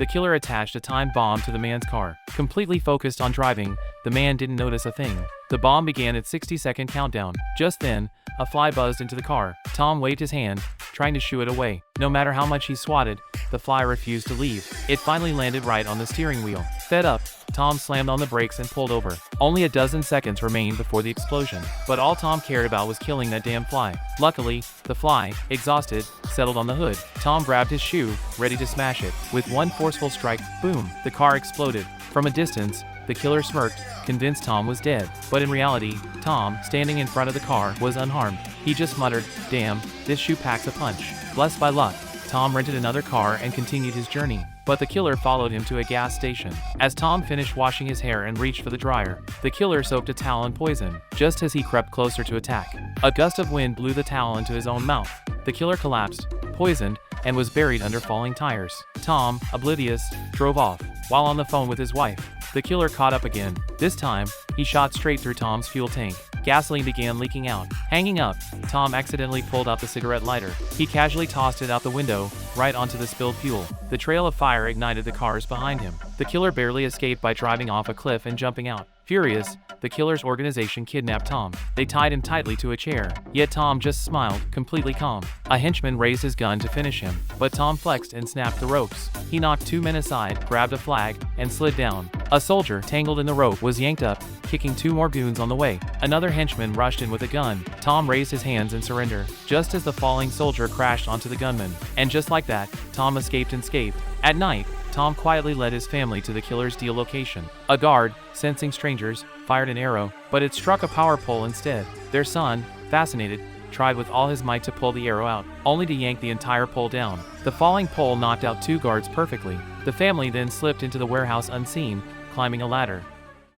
The killer attached a time bomb to the man's car. Completely focused on driving, the man didn't notice a thing. The bomb began its 60-second countdown. Just then, a fly buzzed into the car. Tom waved his hand, trying to shoo it away. No matter how much he swatted, the fly refused to leave. It finally landed right on the steering wheel. Fed up, Tom slammed on the brakes and pulled over. Only a dozen seconds remained before the explosion, but all Tom cared about was killing that damn fly. Luckily, the fly, exhausted, settled on the hood. Tom grabbed his shoe, ready to smash it. With one forceful strike, boom, the car exploded. From a distance, the killer smirked, convinced Tom was dead. But in reality, Tom, standing in front of the car, was unharmed. He just muttered, "Damn, this shoe packs a punch." Blessed by luck, Tom rented another car and continued his journey. But the killer followed him to a gas station. As Tom finished washing his hair and reached for the dryer, the killer soaked a towel in poison, just as he crept closer to attack. A gust of wind blew the towel into his own mouth. The killer collapsed, poisoned, and was buried under falling tires. Tom, oblivious, drove off. While on the phone with his wife, the killer caught up again. This time, he shot straight through Tom's fuel tank. Gasoline began leaking out. Hanging up, Tom accidentally pulled out the cigarette lighter. He casually tossed it out the window, right onto the spilled fuel. The trail of fire ignited the cars behind him. The killer barely escaped by driving off a cliff and jumping out. Furious, the killer's organization kidnapped Tom. They tied him tightly to a chair, yet Tom just smiled, completely calm. A henchman raised his gun to finish him, but Tom flexed and snapped the ropes. He knocked two men aside, grabbed a flag, and slid down. A soldier, tangled in the rope, was yanked up, kicking two more goons on the way. Another henchman rushed in with a gun. Tom raised his hands in surrender, just as the falling soldier crashed onto the gunman. And just like that, Tom escaped unscathed. At night, Tom quietly led his family to the killer's deal location. A guard, sensing strangers, fired an arrow, but it struck a power pole instead. Their son, fascinated, tried with all his might to pull the arrow out, only to yank the entire pole down. The falling pole knocked out two guards perfectly. The family then slipped into the warehouse unseen, climbing a ladder.